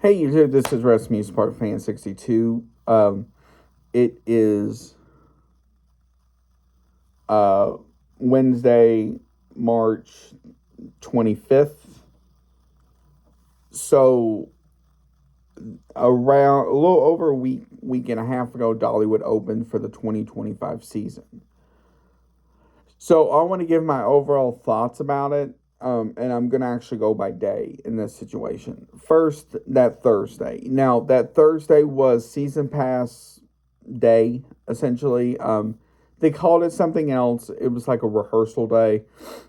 Hey YouTube, this is Rescue Spark Fan 62. It is uh, Wednesday, March 25th. So around a little over a week and a half ago, Dollywood opened for the 2025 season. So I want to give my overall thoughts about it. And I'm gonna actually go by day in this situation. First, that Thursday. Now that Thursday was season pass day, essentially. They called it something else. It was like a rehearsal day,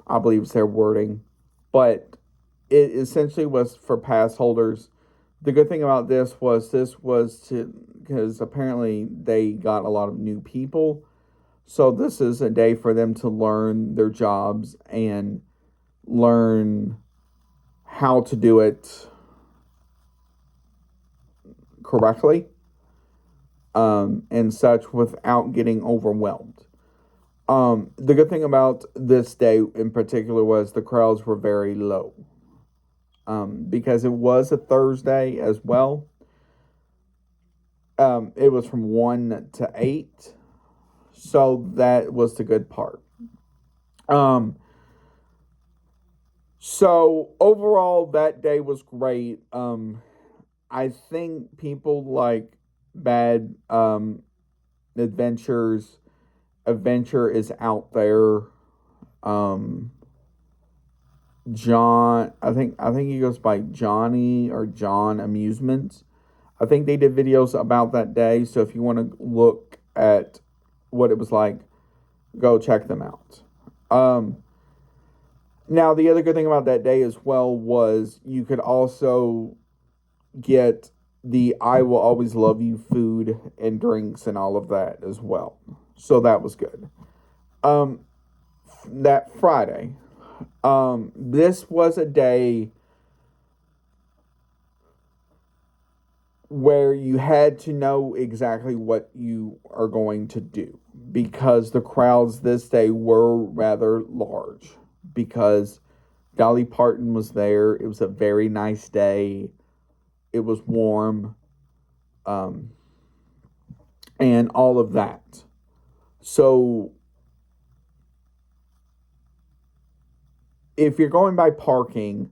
I believe it's their wording, but it essentially was for pass holders. The good thing about this was to because apparently they got a lot of new people, so this is a day for them to learn their jobs and learn how to do it correctly, and such without getting overwhelmed. The good thing about this day in particular was the crowds were very low, because it was a Thursday as well. It was from 1 to 8, so that was the good part. Um, so overall, that day was great. I think people like bad adventures. Adventure is out there. Um, I think he goes by Johnny or John Amusements. I think they did videos about that day. So if you want to look at what it was like, go check them out. Um, Now the other good thing about that day as well was you could also get the "I will always love you" food and drinks and all of that as well. So that was good. Um, that Friday, this was a day where you had to know exactly what you are going to do because the crowds this day were rather large because Dolly Parton was there. It was a very nice day. It was warm, um, and all of that. So if you're going by parking,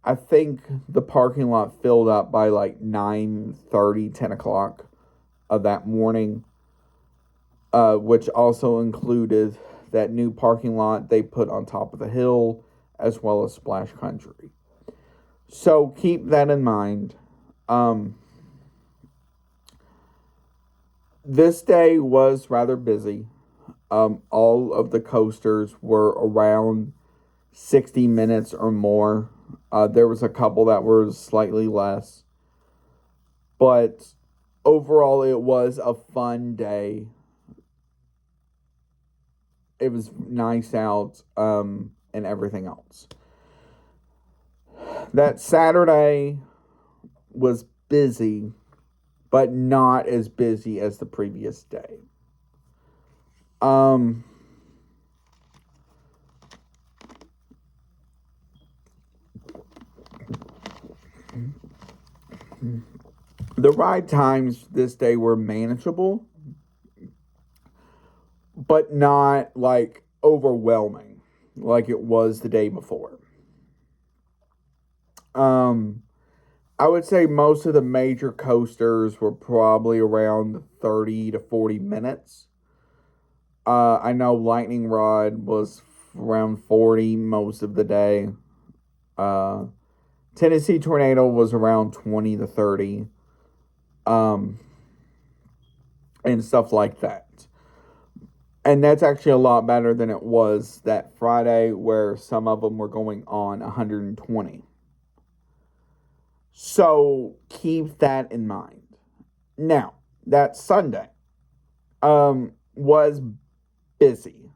I think the parking lot filled up by like 9:30, 10 o'clock of that morning, which also included that new parking lot they put on top of the hill, as well as Splash Country. So keep that in mind. Um, this day was rather busy. All of the coasters were around 60 minutes or more. There was a couple that were slightly less. But overall, it was a fun day. It was nice out, and everything else. That Saturday was busy, but not as busy as the previous day. Um, the ride times this day were manageable, but not like overwhelming like it was the day before. Um, I would say most of the major coasters were probably around 30 to 40 minutes. I know Lightning Rod was around 40 most of the day. Uh, Tennessee Tornado was around 20 to 30. Um, and stuff like that. And that's actually a lot better than it was that Friday, where some of them were going on 120. So keep that in mind. Now, that Sunday was busy.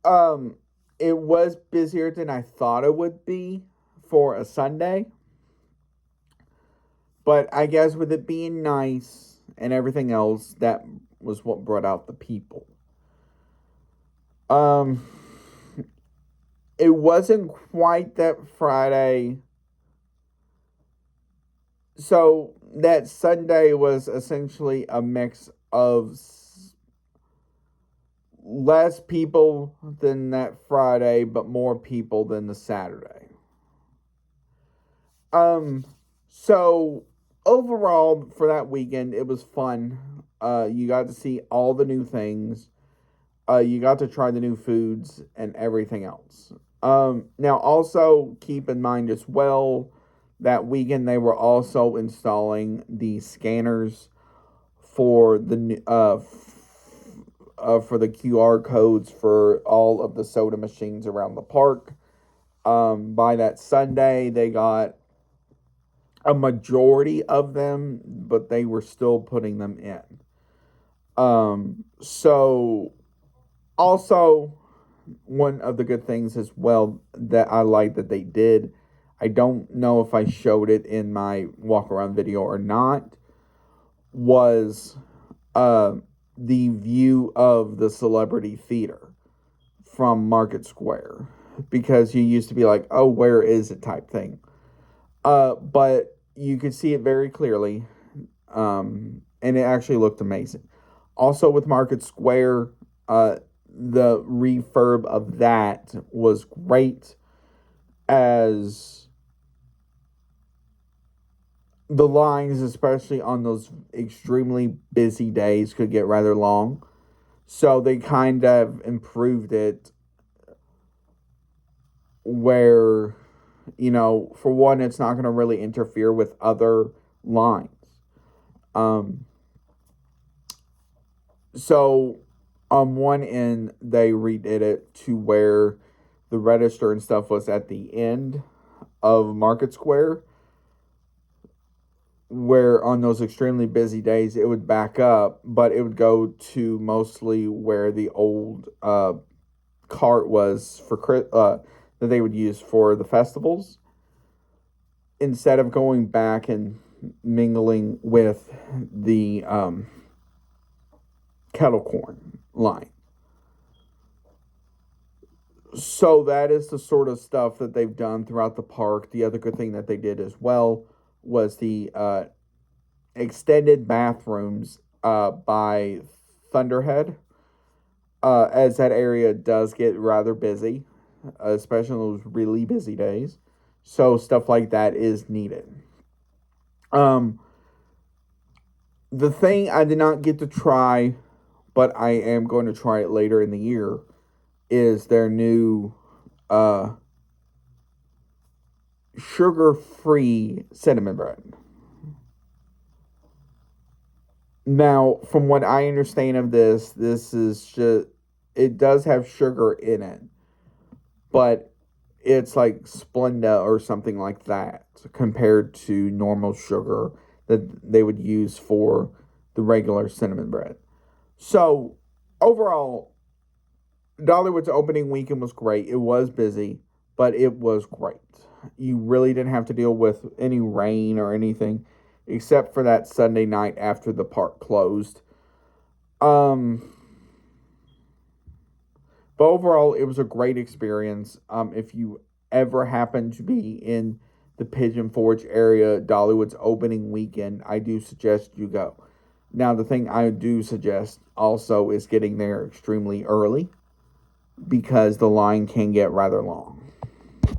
Um, it was busier than I thought it would be for a Sunday. But I guess with it being nice and everything else, that was what brought out the people. Um, it wasn't quite that Friday So that Sunday was essentially a mix of less people than that Friday, but more people than the Saturday. Um, so overall for that weekend, it was fun. You got to see all the new things. You got to try the new foods and everything else. Now also keep in mind as well that weekend they were also installing the scanners for for the QR codes for all of the soda machines around the park. By that Sunday, they got a majority of them, but they were still putting them in. So also one of the good things as well that I like that they did. I don't know if I showed it in my walk around video or not. Was uh, the view of the celebrity theater from Market Square, because you used to be like, oh, where is it type thing. But you could see it very clearly, and it actually looked amazing. Also, with Market Square, the refurb of that was great, as the lines, especially on those extremely busy days, could get rather long. So they kind of improved it where, for one, it's not going to really interfere with other lines. Um, so on one end, they redid it to where the register and stuff was at the end of Market Square, where on those extremely busy days it would back up, but it would go to mostly where the old cart was for that they would use for the festivals, instead of going back and mingling with the kettle corn line. So that is the sort of stuff that they've done throughout the park. The other good thing that they did as well was the extended bathrooms by Thunderhead, as that area does get rather busy, especially on those really busy days. So stuff like that is needed. Um, the thing I did not get to try, but I am going to try it later in the year, is their new uh, sugar-free cinnamon bread. Now, from what I understand of this is just, it does have sugar in it, but it's like Splenda or something like that compared to normal sugar that they would use for the regular cinnamon bread. So, overall, Dollywood's opening weekend was great. It was busy, but it was great. You really didn't have to deal with any rain or anything, except for that Sunday night after the park closed. Um, but overall, it was a great experience. If you ever happen to be in the Pigeon Forge area, Dollywood's opening weekend, I do suggest you go. Now, the thing I do suggest also is getting there extremely early, because the line can get rather long.